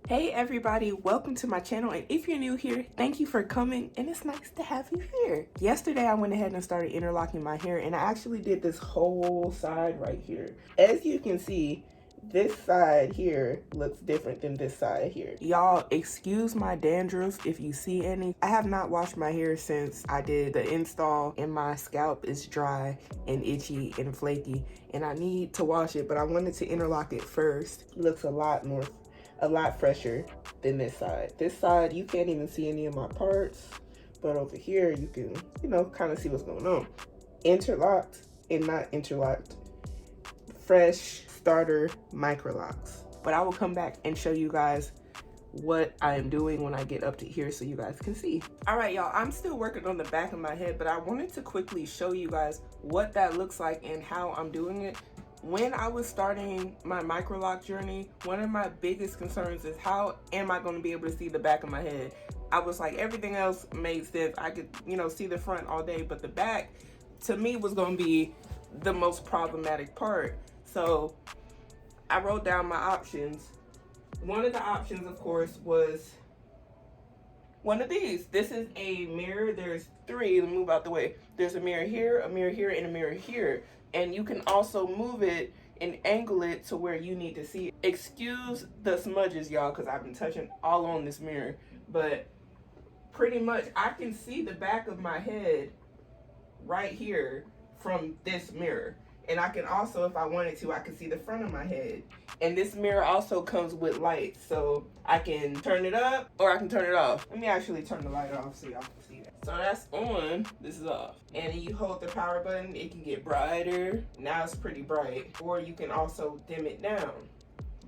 Hey everybody, welcome to my channel, and if you're new here, thank you for coming, and it's nice to have you here. Yesterday I went ahead and started interlocking my hair, and I actually did this whole side right here. As you can see, this side here looks different than this side here. Y'all, excuse my dandruff if you see any. I have not washed my hair since I did the install, and my scalp is dry and itchy and flaky, and I need to wash it, but I wanted to interlock it first. It looks a lot fresher than this side. This side, you can't even see any of my parts, but over here, you can, kind of see what's going on. Interlocked and not interlocked. Fresh starter Microlocs. But I will come back and show you guys what I am doing when I get up to here so you guys can see. All right, y'all, I'm still working on the back of my head, but I wanted to quickly show you guys what that looks like and how I'm doing it. When I was starting my Microloc journey, one of my biggest concerns is how am I going to be able to see the back of my head? I was like, everything else made sense. I could, see the front all day, but the back, to me, was going to be the most problematic part. So I wrote down my options. One of the options, of course, was one of these. This is a mirror. There's three. Let me move out the way. There's a mirror here, and a mirror here. And you can also move it and angle it to where you need to see. Excuse the smudges, y'all, because I've been touching all on this mirror. But pretty much, I can see the back of my head right here from this mirror. And I can also, if I wanted to, I can see the front of my head. And this mirror also comes with lights, so I can turn it up or I can turn it off. Let me actually turn the light off so y'all can see that. So that's on, this is off. And you hold the power button, it can get brighter. Now it's pretty bright. Or you can also dim it down.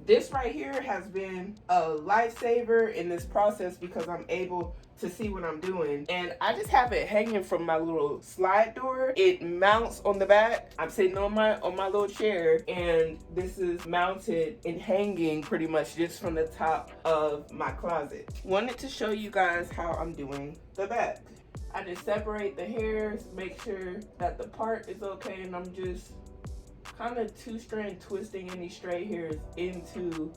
This right here has been a lifesaver in this process because I'm able to see what I'm doing. And I just have it hanging from my little slide door. It mounts on the back. I'm sitting on my little chair, and this is mounted and hanging pretty much just from the top of my closet. Wanted to show you guys how I'm doing the back. I just separate the hairs, make sure that the part is okay, and I'm just kind of two-strand twisting any stray hairs into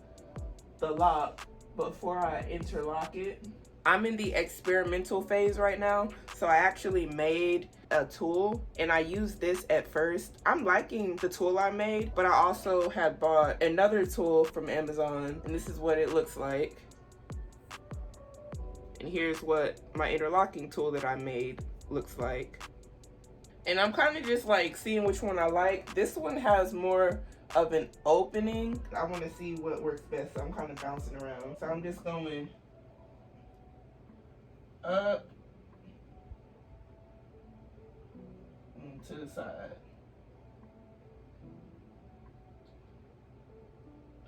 the lock before I interlock it. I'm in the experimental phase right now, so I actually made a tool and I used this at first. I'm liking the tool I made, but I also had bought another tool from Amazon, and this is what it looks like. And here's what my interlocking tool that I made looks like. And I'm kind of just like seeing which one I like. This one has more of an opening. I want to see what works best, so I'm kind of bouncing around. So I'm just going up and to the side.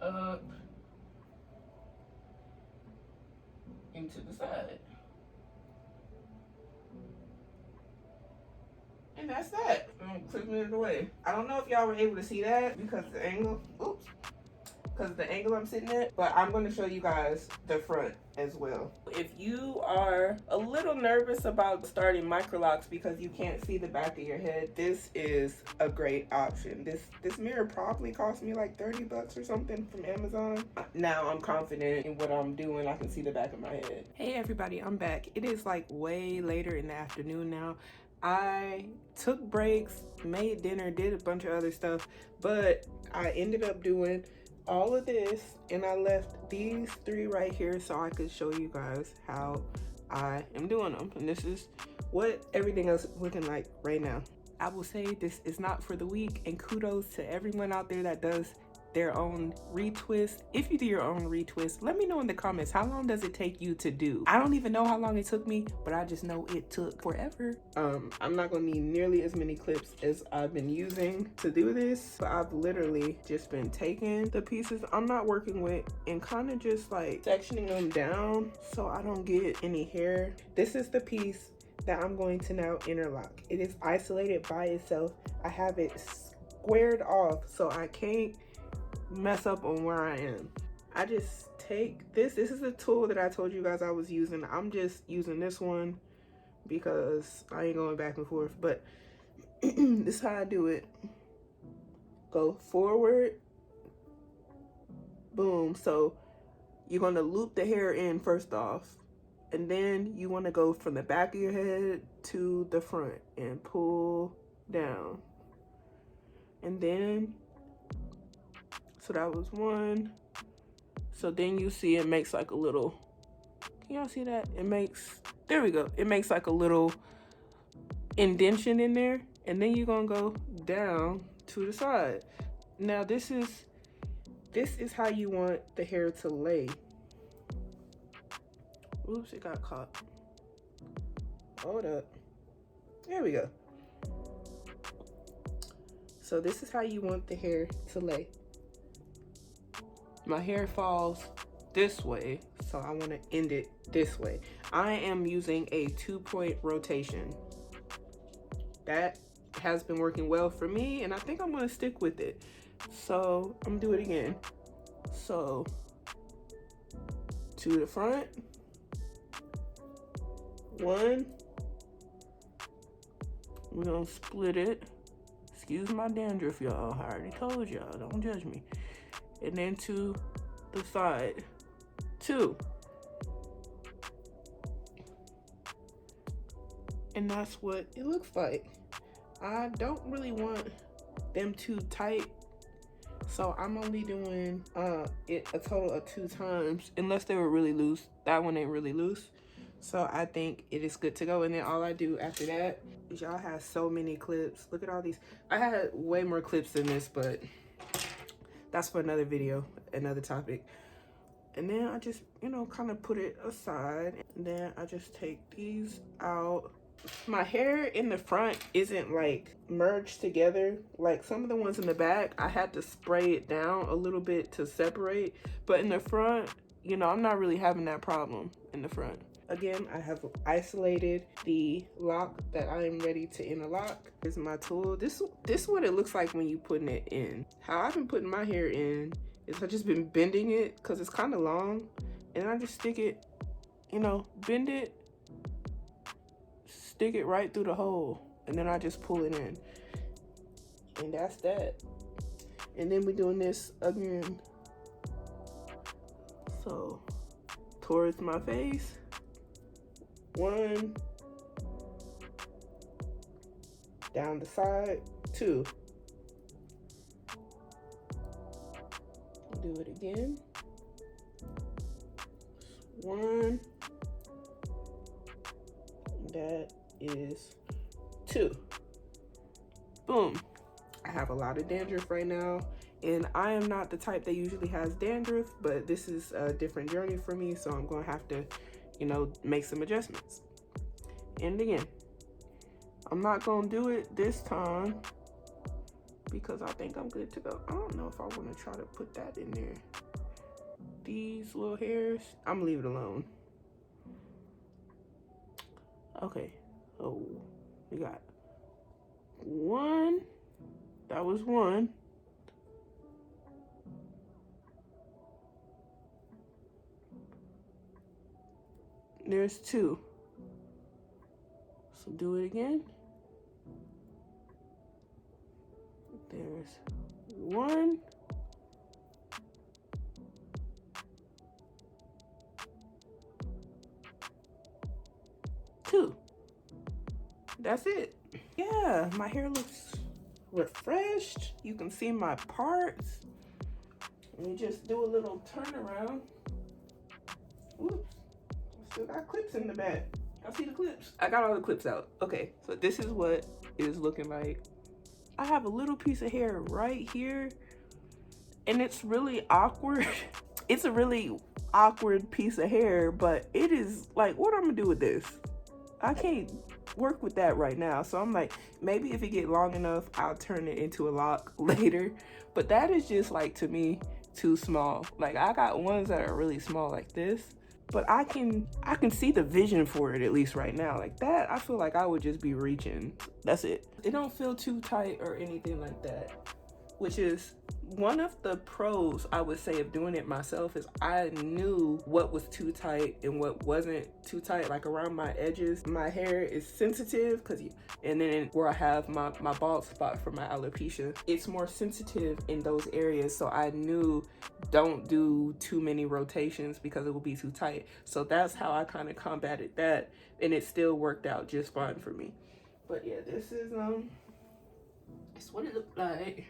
Up and to the side. And that's that. I'm clicking it away. I don't know if y'all were able to see that because the angle, I'm sitting at, but I'm going to show you guys the front as well. If you are a little nervous about starting Microlocs because you can't see the back of your head, this is a great option. This mirror probably cost me like 30 bucks or something from Amazon. Now I'm confident in what I'm doing. I can see the back of my head. Hey everybody, I'm back. It is like way later in the afternoon now. I took breaks, made dinner, did a bunch of other stuff, but I ended up doing all of this, and I left these three right here so I could show you guys how I am doing them. And this is what everything else is looking like right now. I will say this is not for the weak, and kudos to everyone out there that does their own retwist. If you do your own retwist, let me know in the comments, how long does it take you to do? I don't even know how long it took me, but I just know it took forever. I'm not gonna need nearly as many clips as I've been using to do this, but I've literally just been taking the pieces I'm not working with and kind of just like sectioning them down so I don't get any hair. This is the piece that I'm going to now interlock. It is isolated by itself. I have it squared off so I can't mess up on where I am. I just take this is a tool that I told you guys I was using. I'm just using this one because I ain't going back and forth, but this is how I do it. Go forward, boom. So you're gonna loop the hair in first off, and then you wanna go from the back of your head to the front and pull down. And then, so that was one. So then you see it makes like a little, can y'all see that? It makes, there we go. It makes like a little indentation in there. And then you're gonna go down to the side. Now this is how you want the hair to lay. Oops, it got caught. Hold up. There we go. So this is how you want the hair to lay. My hair falls this way, so I want to end it this way. I am using a 2-point rotation. That has been working well for me, and I think I'm going to stick with it. So I'm going to do it again. So to the front, 1. We're going to split it. Excuse my dandruff, y'all. I already told y'all, don't judge me. And then to the side, 2. And that's what it looks like. I don't really want them too tight, so I'm only doing it a total of 2 times, unless they were really loose. That one ain't really loose, so I think it is good to go. And then all I do after that is, y'all have so many clips. Look at all these. I had way more clips than this, but that's for another video, another topic. And then I just, you know, kind of put it aside. And then I just take these out. My hair in the front isn't like merged together like some of the ones in the back. I had to spray it down a little bit to separate. But in the front, you know, I'm not really having that problem in the front. Again, I have isolated the lock that I am ready to interlock. Here's my tool. This is what it looks like when you putting it in. How I've been putting my hair in is I've just been bending it because it's kind of long, and I just stick it, you know, bend it, stick it right through the hole, and then I just pull it in. And that's that. And then we're doing this again. So towards my face, 1, down the side, 2. Do it again. 1. That is 2. Boom. I have a lot of dandruff right now, and I am not the type that usually has dandruff, but this is a different journey for me, so I'm gonna have to, you know, make some adjustments. And again, I'm not gonna do it this time because I think I'm good to go. I don't know if I want to try to put that in there. These little hairs, I'm gonna leave it alone. Okay, so we got 1. That was 1. There's 2. So do it again. There's 1. Two. That's it. Yeah, my hair looks refreshed. You can see my parts. Let me just do a little turnaround. Whoops. Still got clips in the back. Y'all see the clips? I got all the clips out. Okay, so this is what it is looking like. I have a little piece of hair right here, and it's really awkward. It's a really awkward piece of hair, but it is like, what I'm gonna do with this? I can't work with that right now. So I'm like, maybe if it get long enough, I'll turn it into a lock later. But that is just like, to me, too small. Like, I got ones that are really small like this, but I can see the vision for it, at least right now. Like that, I feel like I would just be reaching. That's it. It don't feel too tight or anything like that, which is One of the pros I would say of doing it myself is I knew what was too tight and what wasn't too tight. Like around my edges, my hair is sensitive and then where I have my bald spot for my alopecia, it's more sensitive in those areas. So I knew don't do too many rotations because it will be too tight. So that's how I kind of combated that, and it still worked out just fine for me. But yeah, this is it's what it looked like.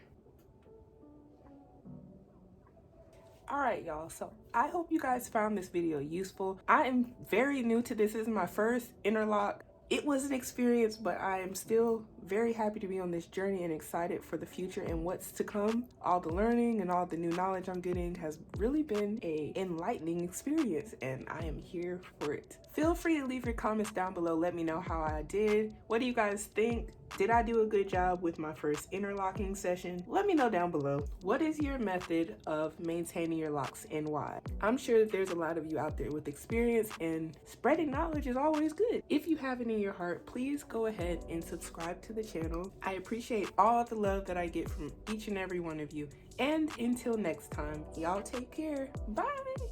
All right, y'all, so I hope you guys found this video useful. I am very new to this. This is my first interlock. It was an experience, but I am still very happy to be on this journey and excited for the future and what's to come. All the learning and all the new knowledge I'm getting has really been an enlightening experience, and I am here for it. Feel free to leave your comments down below. Let me know how I did. What do you guys think? Did I do a good job with my first interlocking session? Let me know down below. What is your method of maintaining your locks and why? I'm sure that there's a lot of you out there with experience, and spreading knowledge is always good. If you have it in your heart, please go ahead and subscribe to the channel. I appreciate all the love that I get from each and every one of you. And until next time, y'all take care. Bye.